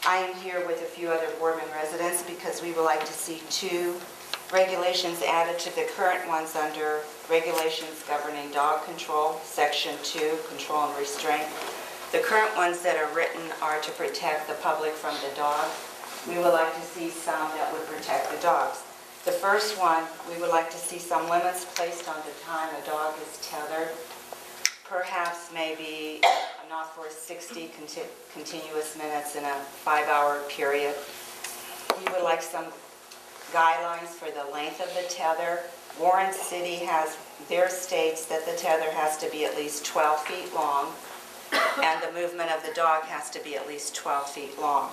I am here with a few other Boardman residents because we would like to see 2 regulations added to the current ones under Regulations Governing Dog Control, Section 2, Control and Restraint. The current ones that are written are to protect the public from the dog. We would like to see some that would protect the dogs. The first one, we would like to see some limits placed on the time a dog is tethered. Perhaps maybe not for 60 continuous minutes in a 5-hour period. We would like some guidelines for the length of the tether. Warren City has their states that the tether has to be at least 12 feet long and the movement of the dog has to be at least 12 feet long.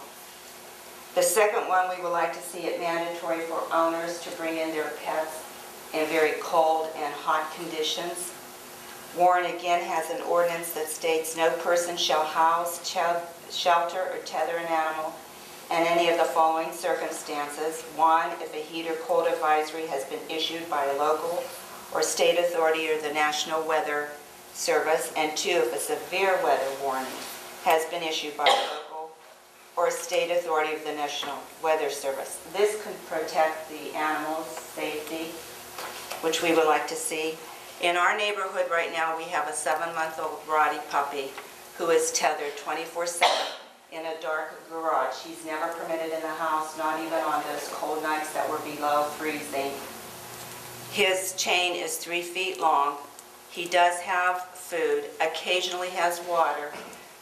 The second one, we would like to see it mandatory for owners to bring in their pets in very cold and hot conditions. Warren again has an ordinance that states no person shall house, shelter, or tether an animal in any of the following circumstances. 1, if a heat or cold advisory has been issued by a local or state authority or the National Weather Service, and 2, if a severe weather warning has been issued by a local or state authority of the National Weather Service. This could protect the animal's safety, which we would like to see. In our neighborhood right now, we have a 7-month-old Rottie puppy who is tethered 24/7 in a dark garage. He's never permitted in the house, not even on those cold nights that were below freezing. His chain is 3 feet long. He does have food, occasionally has water.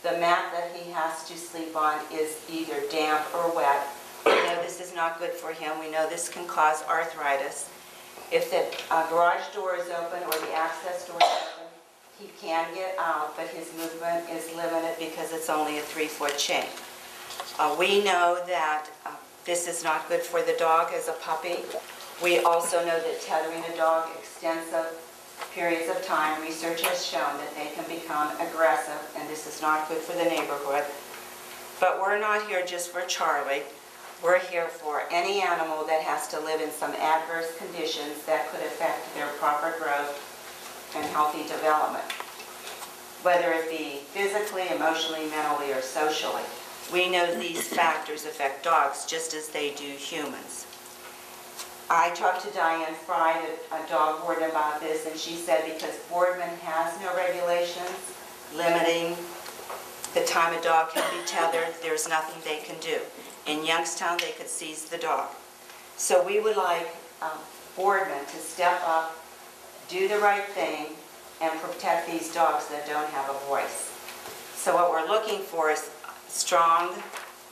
The mat that he has to sleep on is either damp or wet. We know this is not good for him. We know this can cause arthritis. If the garage door is open or the access door is open, he can get out, but his movement is limited because it's only a 3-foot chain. We know that this is not good for the dog as a puppy. We also know that tethering a dog extensive periods of time, research has shown that they can become aggressive, and this is not good for the neighborhood. But we're not here just for Charlie. We're here for any animal that has to live in some adverse conditions that could affect their proper growth and healthy development, whether it be physically, emotionally, mentally, or socially. We know these factors affect dogs just as they do humans. I talked to Diane Fry, a dog warden, about this, and she said because Boardman has no regulations limiting the time a dog can be tethered, there's nothing they can do. In Youngstown, they could seize the dog. So we would like Boardman to step up, do the right thing, and protect these dogs that don't have a voice. So what we're looking for is strong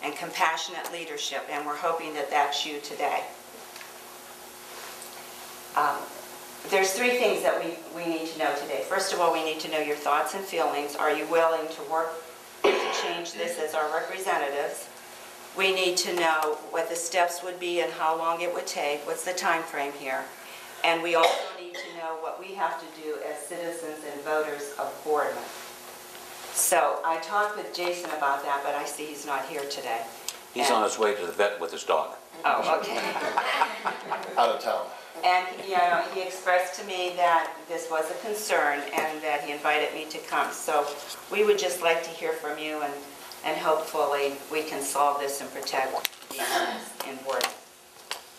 and compassionate leadership, and we're hoping that that's you today. There's 3 things that we need to know today. First of all, we need to know your thoughts and feelings. Are you willing to work to change this as our representatives? We need to know what the steps would be and how long it would take. What's the time frame here? And we also need to know what we have to do as citizens and voters of Boardman. So I talked with Jason about that, but I see he's not here today. He's on his way to the vet with his dog. Oh, okay. Out of town. And he expressed to me that this was a concern and that he invited me to come. So we would just like to hear from you, and hopefully we can solve this and protect the animals in Boardman.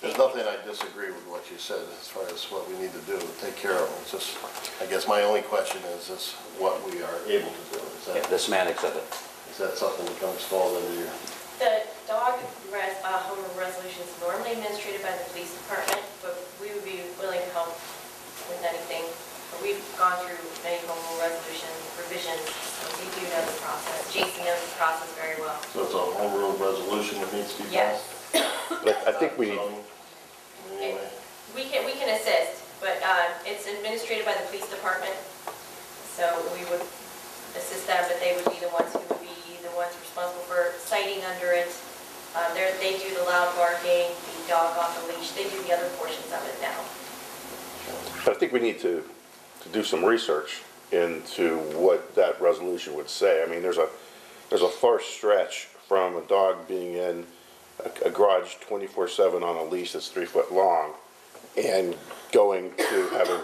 There's nothing I disagree with what you said as far as what we need to do to take care of them. It's just, I guess my only question is what we are able to do. Yeah, the semantics of it. Is that something that comes fall into your... The dog home rule resolution is normally administered by the police department, but we would be willing to help with anything. We've gone through many home rule resolution revisions, so we do know the process. Jason knows the process very well. So it's a home rule resolution that needs to be Yes. But I think we need... Anyway. We can assist, but it's administered by the police department, so we would assist them, but they would be the ones who would be the ones responsible for citing under it. They do the loud barking, the dog off the leash, they do the other portions of it now. But I think we need to do some research into what that resolution would say. I mean, there's a far stretch from a dog being in a garage 24/7 on a leash that's 3 foot long and going to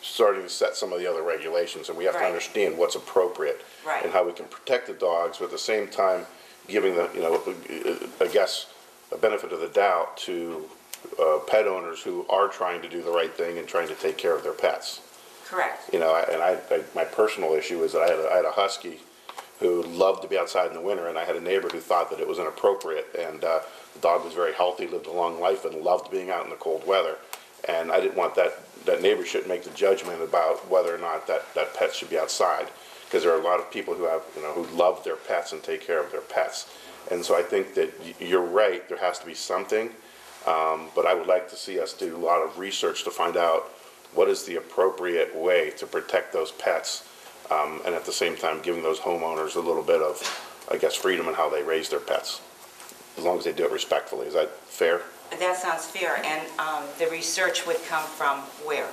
starting to set some of the other regulations, and we have to understand what's appropriate and how we can protect the dogs, but at the same time giving the, I guess, a benefit of the doubt to pet owners who are trying to do the right thing and trying to take care of their pets. Correct. My personal issue is that I had a husky who loved to be outside in the winter, and I had a neighbor who thought that it was inappropriate, and the dog was very healthy, lived a long life, and loved being out in the cold weather. And I didn't want that neighbor should make the judgment about whether or not that pet should be outside, because there are a lot of people who have, who love their pets and take care of their pets. And so I think that you're right, there has to be something, but I would like to see us do a lot of research to find out what is the appropriate way to protect those pets, and at the same time giving those homeowners a little bit of, I guess, freedom in how they raise their pets, as long as they do it respectfully. Is that fair? That sounds fair, and the research would come from where?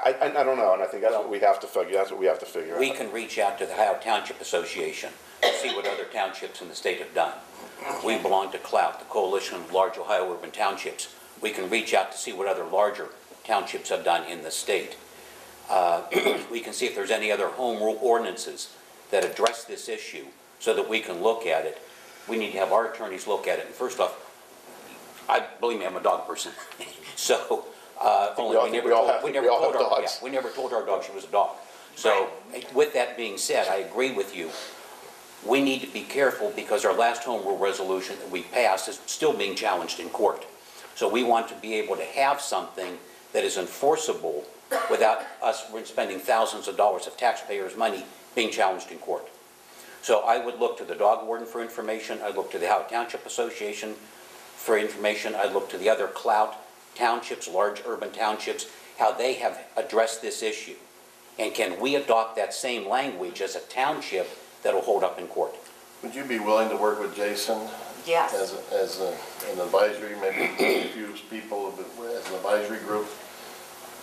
I don't know, and I think that's what we have to figure out. We can reach out to the Ohio Township Association and see what other townships in the state have done. We belong to CLOUT, the Coalition of Large Ohio Urban Townships. We can reach out to see what other larger townships have done in the state. We can see if there's any other home rule ordinances that address this issue so that we can look at it. We need to have our attorneys look at it. And first off, believe me, I'm a dog person. So, we never told our dog she was a dog. So, with that being said, I agree with you. We need to be careful because our last home rule resolution that we passed is still being challenged in court. So we want to be able to have something that is enforceable without us spending thousands of dollars of taxpayers' money being challenged in court. So I would look to the dog warden for information. I'd look to the Ohio Township Association for information. I'd look to the other CLOUT townships, large urban townships, how they have addressed this issue. And can we adopt that same language as a township that will hold up in court? Would you be willing to work with Jason? Yes. As an advisory, maybe a few people as an advisory group?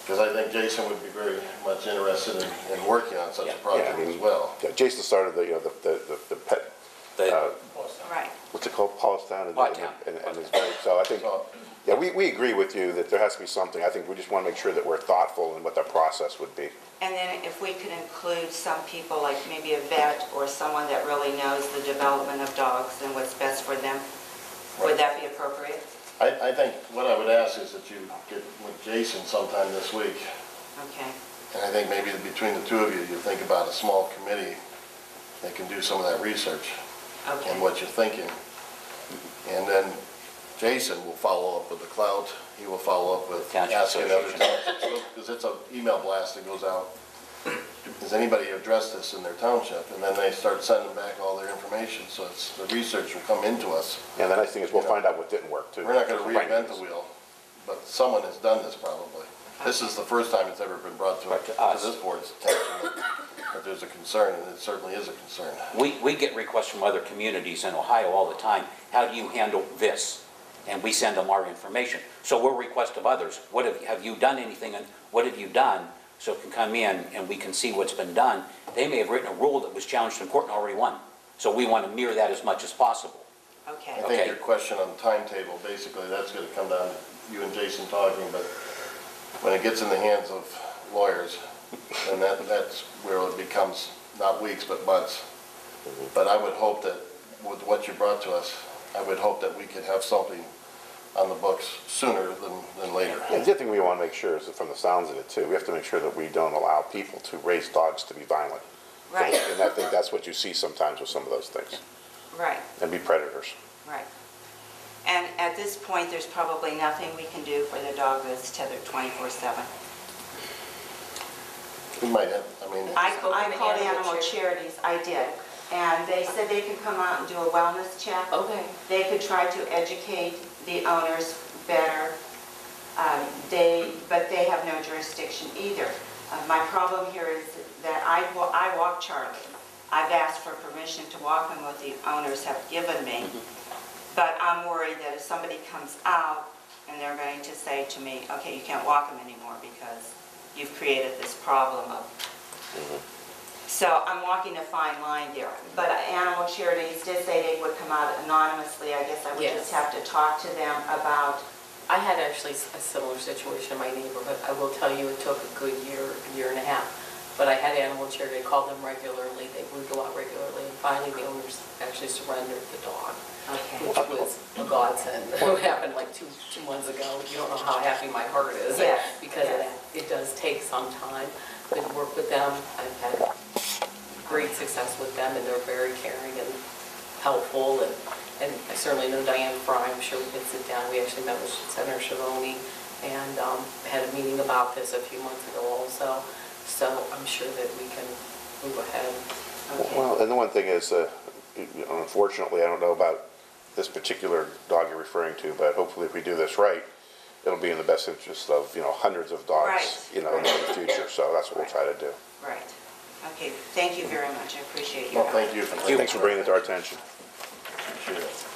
Because I think Jason would be very much interested in working on such a project as well. Yeah, Jason started the pet, Right. what's it called, Paulstown, and it's very, so I think, yeah, we agree with you that there has to be something. I think we just want to make sure that we're thoughtful in what that process would be. And then if we could include some people, like maybe a vet or someone that really knows the development of dogs and what's best for them, would that be appropriate? I think what I would ask is that you get with Jason sometime this week. Okay. And I think maybe between the two of you, you think about a small committee that can do some of that research Okay. and what you're thinking. And then Jason will follow up with the CLOUT. He will follow up with Township asking other Association. townships, because it's an email blast that goes out. Has anybody addressed this in their township? And then they start sending back all their information, so the research will come into us. Yeah, the nice thing is we'll find out what didn't work too. We're not going to reinvent the wheel, but someone has done this probably. This is the first time it's ever been brought to this board's attention that there's a concern, and it certainly is a concern. We get requests from other communities in Ohio all the time. How do you handle this? And we send them our information. So we'll request of others, have you done anything, and what have you done? So it can come in and we can see what's been done. They may have written a rule that was challenged in court and already won. So we want to mirror that as much as possible. Okay. I think your question on the timetable, basically, that's going to come down to you and Jason talking, but when it gets in the hands of lawyers, then that's where it becomes not weeks, but months. But I would hope that with what you brought to us, I would hope that we could have something on the books sooner than later. Yeah, the other thing we want to make sure is that from the sounds of it too, we have to make sure that we don't allow people to raise dogs to be violent. Right. And I think that's what you see sometimes with some of those things. Right. And be predators. Right. And at this point, there's probably nothing we can do for the dog that's tethered 24/7. We might have, I Spoken to called Animal Animal Charities, I did, and they said they could come out and do a wellness check. Okay. They could try to educate the owners better, but they have no jurisdiction either. My problem here is that I walk Charlie. I've asked for permission to walk him, what the owners have given me, but I'm worried that if somebody comes out and they're going to say to me, okay, you can't walk him anymore because you've created this problem of... So I'm walking a fine line there. But Animal Charities did say they would come out anonymously. I guess I would just have to talk to them about... I had actually a similar situation in my neighborhood. I will tell you it took a good year and a half But I had animal charity, I called them regularly, they would go out regularly, and finally the owners actually surrendered the dog, Okay. which was a godsend. It happened like two months ago. You don't know how happy my heart is. Yes, Because yes. it does take some time. But work with them, I've had great success with them, and they're very caring and helpful. And I certainly know Diane Fry, I'm sure we could sit down. We actually met with Senator Schiavone and had a meeting about this a few months ago also. So I'm sure that we can move ahead. Okay. Well, and the one thing is, unfortunately, I don't know about this particular dog you're referring to, but hopefully if we do this right, it'll be in the best interest of, hundreds of dogs, Right. in the future. So that's what we'll try to do. Right. Okay, thank you very much. I appreciate your Well, help. thank you. Thanks for bringing it to our attention. Appreciate it.